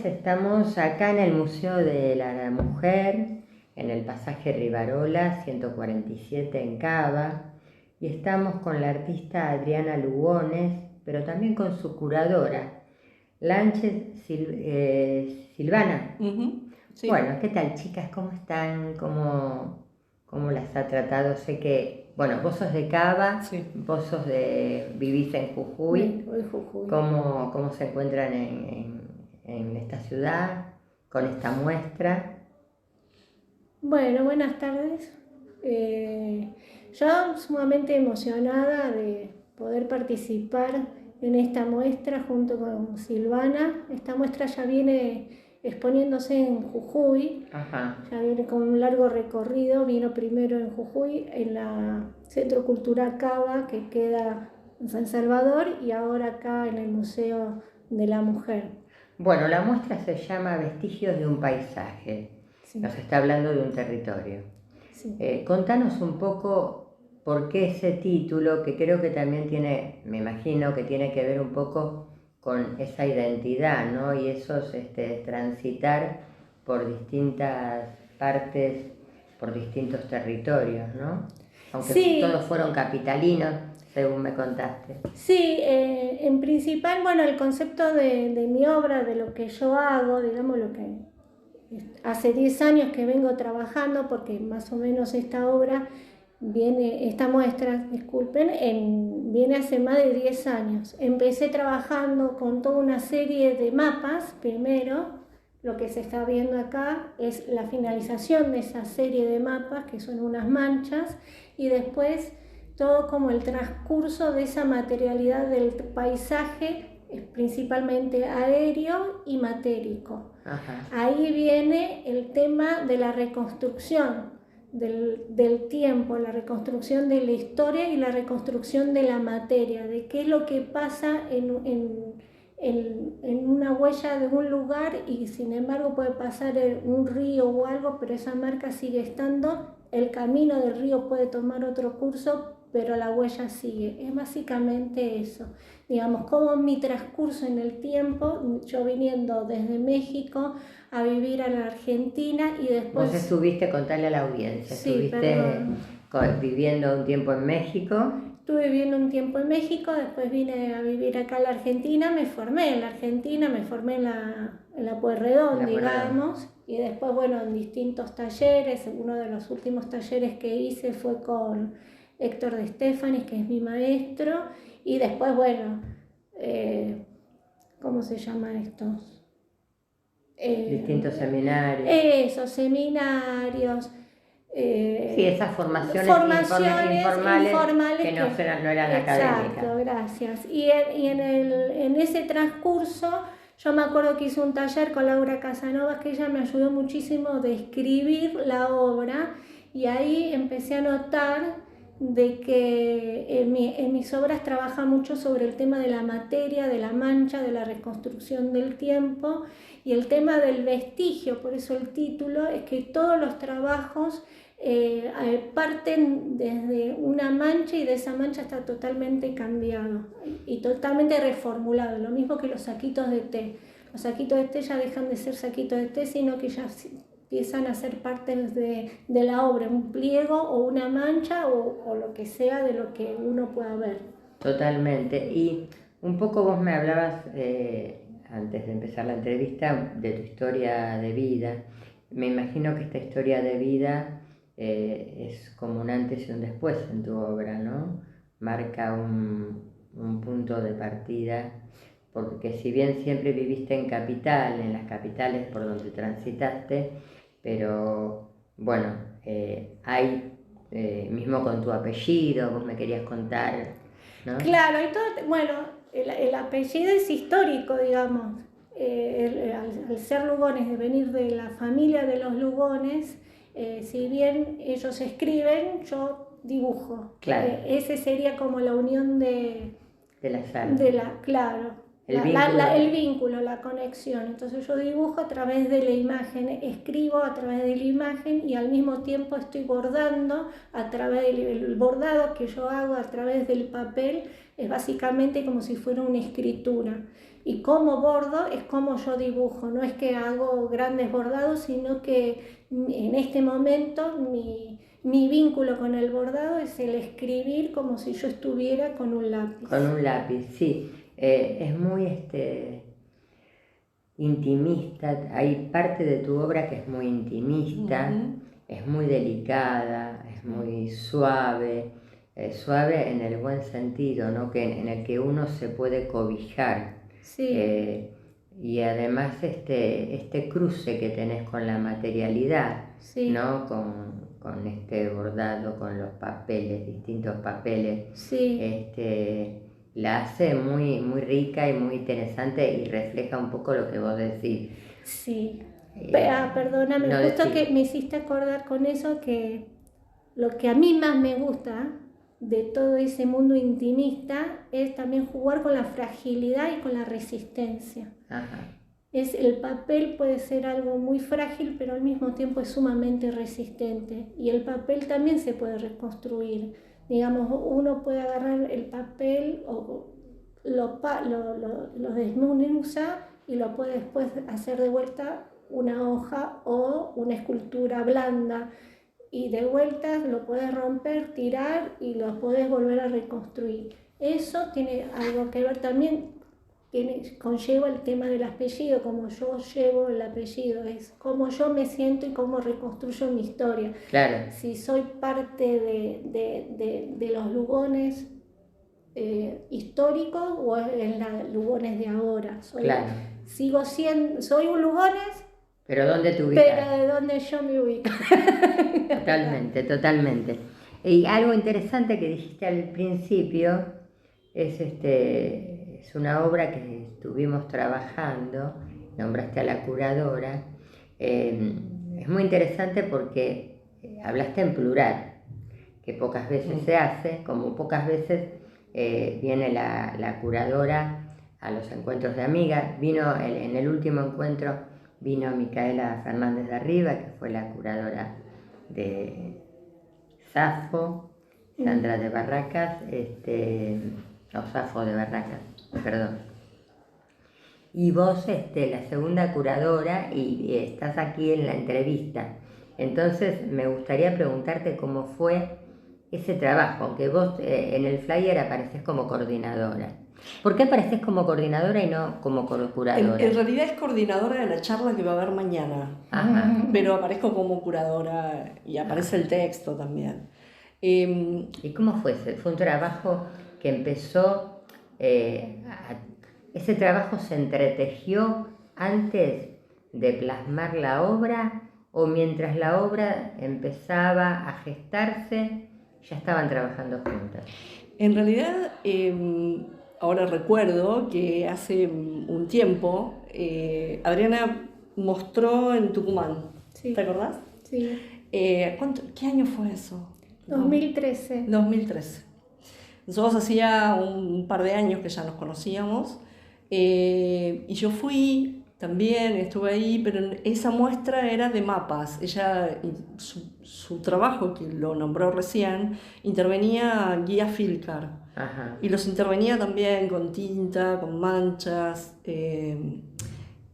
estamos acá en el Museo de la Mujer, en el pasaje Rivarola 147 en Cava, y estamos con la artista Adriana Lugones, pero también con su curadora, Lanche Silvana. Sí. Bueno, ¿qué tal, chicas? ¿Cómo están? ¿Cómo las ha tratado? Sé que, bueno, vos sos de Cava, Sí. vos vivís en Jujuy. Jujuy. ¿Cómo se encuentran en esta ciudad con esta muestra? Bueno, buenas tardes. Yo sumamente emocionada de poder participar en esta muestra junto con Silvana. Esta muestra ya viene exponiéndose en Jujuy. Ajá. Ya viene con un largo recorrido. Vino primero en Jujuy, en la Centro Cultural Cava, que queda en San Salvador, y ahora acá en el Museo de la Mujer. Bueno, la muestra se llama Vestigios de un paisaje. Sí. Nos está hablando de un territorio. Sí. Contanos un poco por qué ese título, que creo que también me imagino que tiene que ver un poco con esa identidad, ¿no? Y esos transitar por distintas partes, por distintos territorios, ¿no? Aunque Sí. todos fueron capitalinos, según me contaste. Sí, en principal, bueno, el concepto de mi obra, de lo que yo hago, digamos, lo que hace 10 años que vengo trabajando, porque más o menos esta muestra, disculpen, viene hace más de 10 años. Empecé trabajando con toda una serie de mapas. Primero, lo que se está viendo acá es la finalización de esa serie de mapas, que son unas manchas, y después todo como el transcurso de esa materialidad del paisaje, principalmente aéreo y matérico. Ajá. Ahí viene el tema de la reconstrucción del tiempo, la reconstrucción de la historia y la reconstrucción de la materia, de qué es lo que pasa en una huella de un lugar, y sin embargo puede pasar un río o algo, pero esa marca sigue estando, el camino del río puede tomar otro curso, pero la huella sigue. Es básicamente eso. Digamos, como mi transcurso en el tiempo, yo viniendo desde México a vivir a la Argentina, y después... Vos estuviste, contarle a la audiencia, Sí, estuviste viviendo un tiempo en México. Estuve viviendo un tiempo en México, después vine a vivir acá a la Argentina, me formé en la Argentina, me formé en la Pueyrredón, digamos, y después, bueno, en distintos talleres. Uno de los últimos talleres que hice fue con Héctor de Estefanis, que es mi maestro, y después, bueno, ¿cómo se llama esto? Distintos seminarios. Esos seminarios. Sí, esas formaciones informales que no eran académicas. Exacto, gracias. Y en ese transcurso, yo me acuerdo que hice un taller con Laura Casanovas, que ella me ayudó muchísimo a describir la obra, y ahí empecé a notar de que en mis obras trabaja mucho sobre el tema de la materia, de la mancha, de la reconstrucción del tiempo, y el tema del vestigio. Por eso el título es que todos los trabajos parten desde una mancha, y de esa mancha está totalmente cambiado y totalmente reformulado. Lo mismo que los saquitos de té. Los saquitos de té ya dejan de ser saquitos de té, sino que ya empiezan a ser parte de la obra, un pliego o una mancha o lo que sea de lo que uno pueda ver. Totalmente. Y un poco vos me hablabas, antes de empezar la entrevista, de tu historia de vida. Me imagino que esta historia de vida es como un antes y un después en tu obra, ¿no? Marca un punto de partida, porque si bien siempre viviste en las capitales por donde transitaste, pero bueno, hay, mismo con tu apellido, vos me querías contar, ¿no? Claro, y todo, bueno, el apellido es histórico, digamos. Al ser Lugones, de venir de la familia de los Lugones, si bien ellos escriben, yo dibujo. Claro. Ese sería como la unión de las almas. Claro. El vínculo, la conexión. Entonces yo dibujo a través de la imagen, escribo a través de la imagen, y al mismo tiempo estoy bordando a través del bordado que yo hago a través del papel. Es básicamente como si fuera una escritura. Y como bordo es como yo dibujo, no es que hago grandes bordados, sino que en este momento mi vínculo con el bordado es el escribir como si yo estuviera con un lápiz. Con un lápiz, sí. Es muy intimista, hay parte de tu obra que es muy intimista, es muy delicada, es muy suave, suave en el buen sentido, ¿no? En el que uno se puede cobijar. Sí. Y además este cruce que tenés con la materialidad, Sí. ¿no? Con este bordado, con los papeles, distintos papeles, Sí. la hace muy, muy rica y muy interesante y refleja un poco lo que vos decís. Sí. Perdóname, no justo decís. que me hiciste acordar con eso que lo que a mí más me gusta de todo ese mundo intimista es también jugar con la fragilidad y con la resistencia. Ajá. El papel puede ser algo muy frágil, pero al mismo tiempo es sumamente resistente. Y el papel también se puede reconstruir. Digamos, uno puede agarrar el papel o lo desmenuza y lo puede después hacer de vuelta una hoja o una escultura blanda. Y de vuelta lo puedes romper, tirar y lo puedes volver a reconstruir. Eso tiene algo que ver también, conlleva el tema del apellido, como yo llevo el apellido, es cómo yo me siento y cómo reconstruyo mi historia. Claro. Si soy parte de los Lugones históricos o en los Lugones de ahora. Claro. Soy un Lugones, pero ¿dónde te ubicas? Pero de dónde yo me ubico. Totalmente, totalmente. Y algo interesante que dijiste al principio es una obra que estuvimos trabajando, nombraste a la curadora. Es muy interesante porque hablaste en plural, que pocas veces se hace, como pocas veces viene la curadora a los encuentros de amigas. Vino en el último encuentro, vino Micaela Fernández de Arriba, que fue la curadora de Safo, Sandra de Barracas, Safo de Barracas, perdón. Y vos, la segunda curadora, y estás aquí en la entrevista. Entonces me gustaría preguntarte cómo fue ese trabajo, aunque vos en el flyer apareces como coordinadora. ¿Por qué apareces como coordinadora y no como curadora? En realidad es coordinadora de la charla que va a haber mañana. Ajá. Pero aparezco como curadora y aparece el texto también. ¿Y cómo fue ese? ¿Fue un trabajo que empezó, ese trabajo se entretejió antes de plasmar la obra o mientras la obra empezaba a gestarse ya estaban trabajando juntas? En realidad, ahora recuerdo que hace un tiempo Adriana mostró en Tucumán. Sí. ¿Te acordás? Sí. ¿Qué año fue eso? 2013. 2013. Nosotros hacía un par de años que ya nos conocíamos y yo fui también, estuve ahí, pero esa muestra era de mapas. Ella, su trabajo, que lo nombró recién, intervenía guía Filcar. Ajá. Y los intervenía también con tinta, con manchas.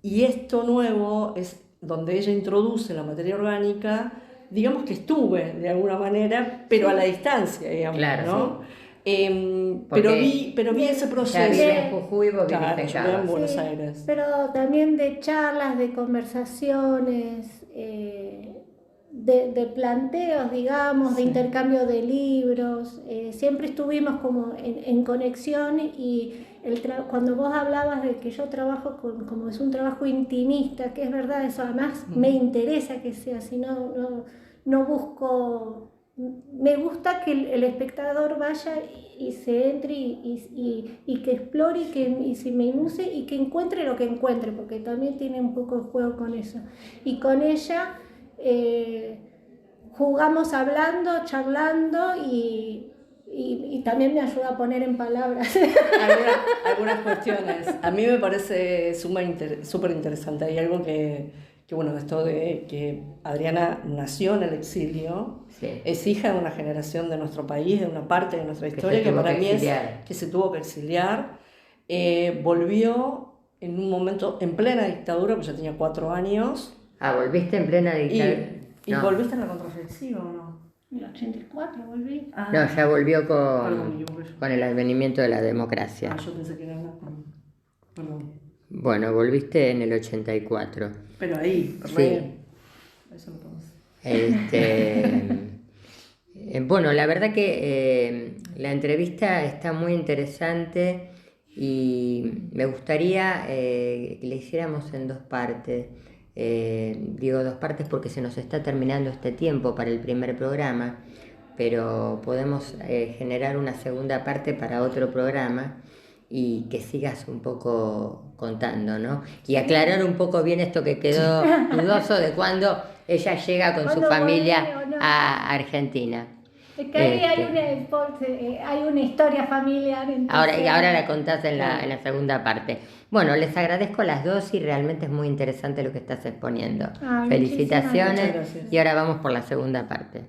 Y esto nuevo es donde ella introduce la materia orgánica. Digamos que estuve de alguna manera, pero a la distancia, digamos, claro, ¿no? Sí. Pero vi ese proceso. Ya vive en Jujuy, vos claro, viviste yo vivo en en Buenos Aires. Pero también de charlas, de conversaciones, de planteos, digamos, de intercambio de libros. Siempre estuvimos como en conexión y cuando vos hablabas de que yo trabajo como es un trabajo intimista, que es verdad, eso además me interesa que sea así, no busco... Me gusta que el espectador vaya y se entre y que explore y se menuse y que encuentre lo que encuentre, porque también tiene un poco de juego con eso. Y con ella jugamos hablando, charlando y también me ayuda a poner en palabras algunas cuestiones. A mí me parece súper interesante. Hay algo que bueno, esto de que Adriana nació en el exilio, Sí. es hija de una generación de nuestro país, de una parte de nuestra historia que para mí es que se tuvo que exiliar, volvió en un momento, en plena dictadura, pues ya tenía 4 años. Ah, ¿volviste en plena dictadura? ¿Y No. volviste en la contraofensiva o no? En el 84 volví. Ah, No, ya volvió perdón, me equivoqué yo. con el advenimiento de la democracia. Ah, yo pensé que era una con... Perdón. Bueno, volviste en el 84. Pero ahí, por Sí. ahí. Eso no podemos. Bueno, la verdad que la entrevista está muy interesante y me gustaría que le hiciéramos en 2 partes. Digo 2 partes porque se nos está terminando este tiempo para el primer programa, pero podemos generar una segunda parte para otro programa y que sigas un poco contando, ¿no? Y aclarar un poco bien esto que quedó dudoso de cuando ella llega con su familia volví o no. a Argentina. Es que ahí hay una historia familiar. Entonces, Ahora la contás en la segunda parte. Bueno, les agradezco a las 2 y realmente es muy interesante lo que estás exponiendo. Ay, Felicitaciones muchas gracias. y ahora vamos por la segunda parte.